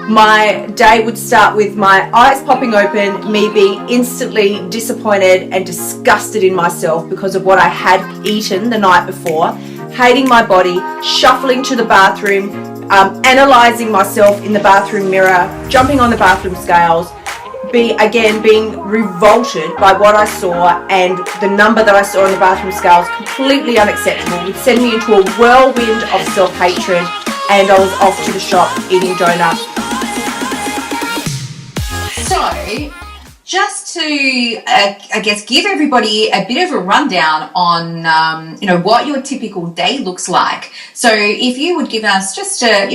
My day would start with my eyes popping open, me being instantly disappointed and disgusted in myself because of what I had eaten the night before, hating my body, shuffling to the bathroom, analysing myself in the bathroom mirror, jumping on the bathroom scales, being revolted by what I saw, and the number that I saw on the bathroom scales, completely unacceptable, would send me into a whirlwind of self-hatred, and I was off to the shop eating donuts. So, just to, I guess, give everybody a bit of a rundown on, what your typical day looks like. So, if you would give us just a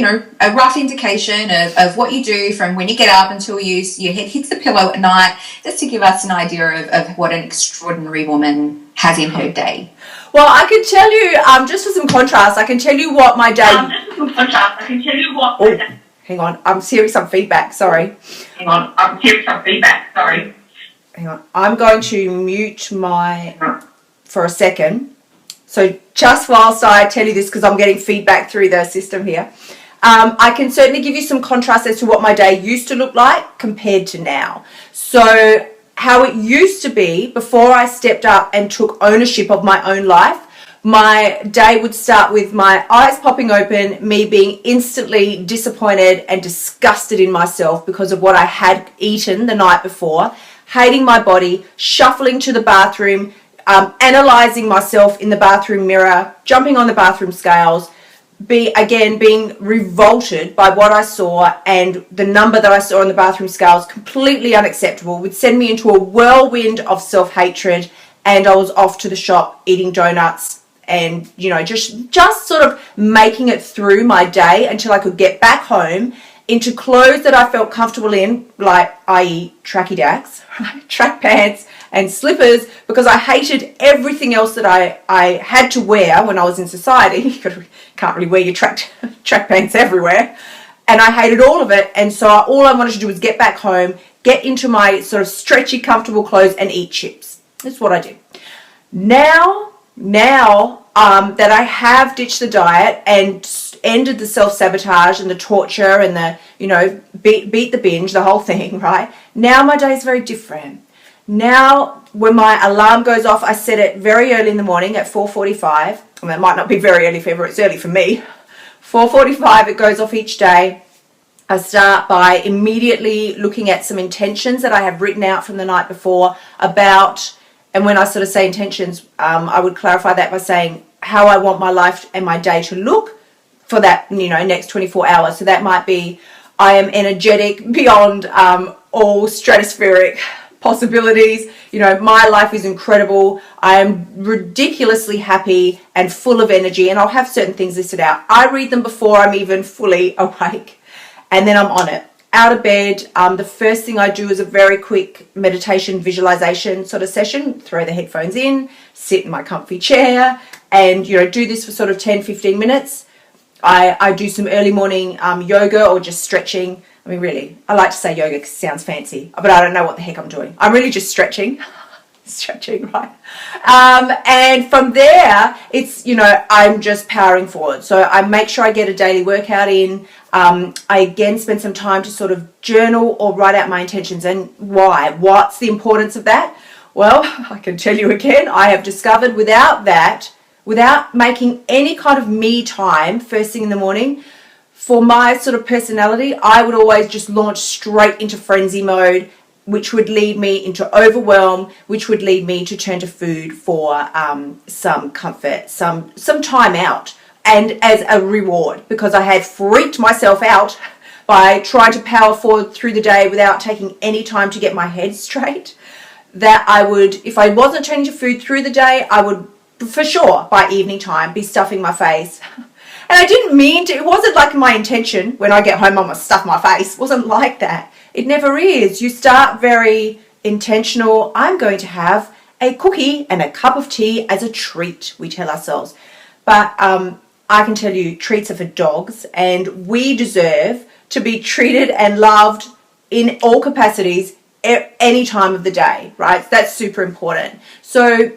rough indication of what you do from when you get up until your head hits the pillow at night, just to give us an idea of what an extraordinary woman has in her day. Well, I can tell you, just for some contrast, I can tell you what my day... Hang on, I'm hearing some feedback, sorry. Hang on, I'm going to mute for a second. So just whilst I tell you this, because I'm getting feedback through the system here, I can certainly give you some contrast as to what my day used to look like compared to now. So how it used to be before I stepped up and took ownership of my own life, my day would start with my eyes popping open, me being instantly disappointed and disgusted in myself because of what I had eaten the night before, hating my body, shuffling to the bathroom, analysing myself in the bathroom mirror, jumping on the bathroom scales, being revolted by what I saw, and the number that I saw on the bathroom scales, completely unacceptable, would send me into a whirlwind of self-hatred, and I was off to the shop eating donuts and, just sort of making it through my day until I could get back home into clothes that I felt comfortable in, like, i.e. tracky dacks, track pants and slippers, because I hated everything else that I had to wear when I was in society. You can't really wear your track pants everywhere. And I hated all of it. And so all I wanted to do was get back home, get into my sort of stretchy, comfortable clothes and eat chips. That's what I did. Now that I have ditched the diet and ended the self-sabotage and the torture and the, beat the binge, the whole thing, right? Now my day is very different. Now, when my alarm goes off, I set it very early in the morning at 4:45. I mean, it might not be very early for everyone, it's early for me. 4:45, it goes off each day. I start by immediately looking at some intentions that I have written out from the night before about... And when I sort of say intentions, I would clarify that by saying how I want my life and my day to look for that, next 24 hours. So that might be, I am energetic beyond all stratospheric possibilities. My life is incredible. I am ridiculously happy and full of energy. And I'll have certain things listed out. I read them before I'm even fully awake. And then I'm on it. Out of bed, the first thing I do is a very quick meditation visualization sort of session. Throw the headphones in, sit in my comfy chair, and do this for sort of 10-15 minutes. I do some early morning yoga or just stretching. I mean, really, I like to say yoga because it sounds fancy, but I don't know what the heck I'm doing. I'm really just stretching. Stretching, right? And from there, it's, I'm just powering forward. So I make sure I get a daily workout in. I again spend some time to sort of journal or write out my intentions. And why? What's the importance of that? Well, I can tell you again, I have discovered without making any kind of me time first thing in the morning, for my sort of personality, I would always just launch straight into frenzy mode, which would lead me into overwhelm, which would lead me to turn to food for some comfort, some time out, and as a reward, because I had freaked myself out by trying to power forward through the day without taking any time to get my head straight, that I would, if I wasn't turning to food through the day, I would for sure by evening time be stuffing my face. And I didn't mean to, it wasn't like my intention, when I get home I'm going to stuff my face. It wasn't like that. It never is. You start very intentional. I'm going to have a cookie and a cup of tea as a treat, we tell ourselves. But I can tell you, treats are for dogs, and we deserve to be treated and loved in all capacities any time of the day, right? That's super important. So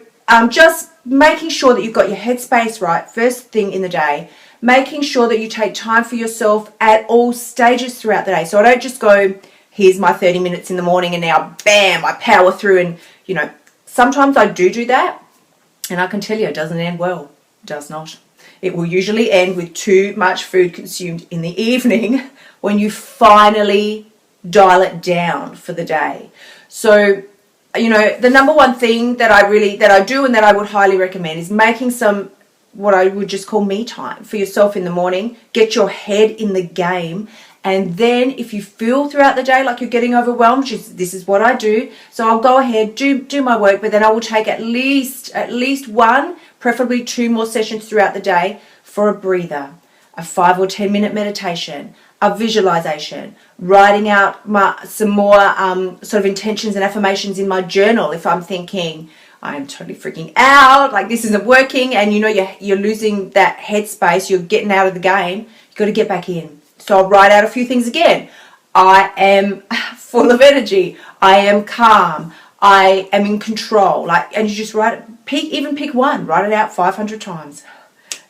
just making sure that you've got your headspace right first thing in the day, making sure that you take time for yourself at all stages throughout the day. So I don't just go, here's my 30 minutes in the morning and now, bam, I power through. And, you know, sometimes I do that. And I can tell you, it doesn't end well. It does not. It will usually end with too much food consumed in the evening when you finally dial it down for the day. So, you know, the number one thing that I do and that I would highly recommend is making some, what I would just call me time for yourself in the morning. Get your head in the game. And then if you feel throughout the day like you're getting overwhelmed, this is what I do. So I'll go ahead, do my work, but then I will take at least one, preferably 2 more sessions throughout the day for a breather, a 5 or 10 minute meditation, a visualization, writing out some more sort of intentions and affirmations in my journal if I'm thinking, I'm totally freaking out, like this isn't working, and you know you're losing that headspace, you're getting out of the game, you've got to get back in. So I'll write out a few things again. I am full of energy. I am calm. I am in control. And you just write it. Even pick one. Write it out 500 times.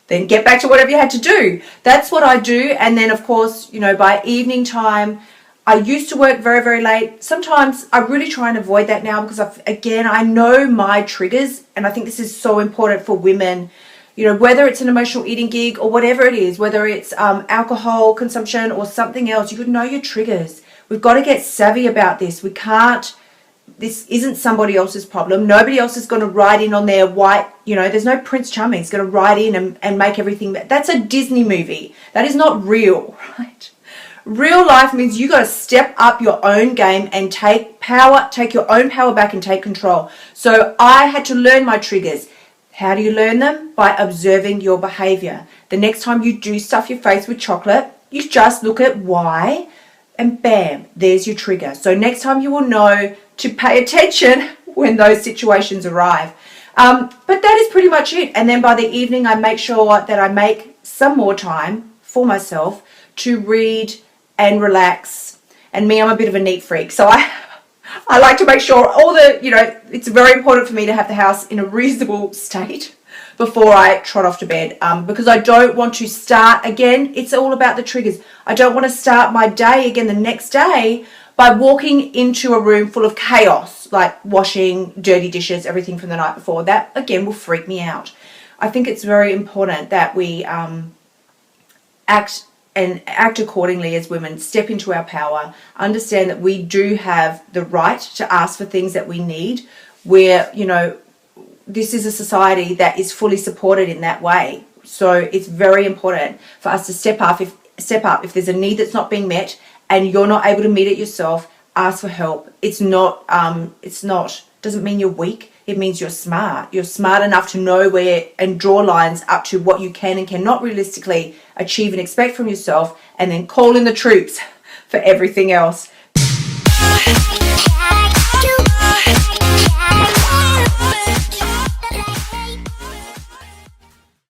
Then get back to whatever you had to do. That's what I do. And then, of course, you know, by evening time, I used to work very, very late. Sometimes I really try and avoid that now because, I know my triggers. And I think this is so important for women. You know, whether it's an emotional eating gig or whatever it is, whether it's alcohol consumption or something else, you could know your triggers. We've got to get savvy about this. This isn't somebody else's problem. Nobody else is going to ride in on their white, you know, there's no Prince Charming. He's going to ride in and make everything. That's a Disney movie. That is not real, right? Real life means you got to step up your own game and take your own power back and take control. So I had to learn my triggers. How do you learn them? By observing your behavior. The next time you do stuff your face with chocolate, you just look at why and bam, there's your trigger. So next time you will know to pay attention when those situations arrive. But that is pretty much it. And then by the evening, I make sure that I make some more time for myself to read and relax. And me, I'm a bit of a neat freak. So I like to make sure it's very important for me to have the house in a reasonable state before I trot off to bed because I don't want to start, again, it's all about the triggers. I don't want to start my day again the next day by walking into a room full of chaos, like washing dirty dishes, everything from the night before. That, again, will freak me out. I think it's very important that we act accordingly as women, step into our power, understand that we do have the right to ask for things that we need, where, you know, this is a society that is fully supported in that way. So it's very important for us to step up if there's a need that's not being met and you're not able to meet it yourself, ask for help. Doesn't mean you're weak. It means you're smart. You're smart enough to know where and draw lines up to what you can and cannot realistically achieve and expect from yourself, and then call in the troops for everything else.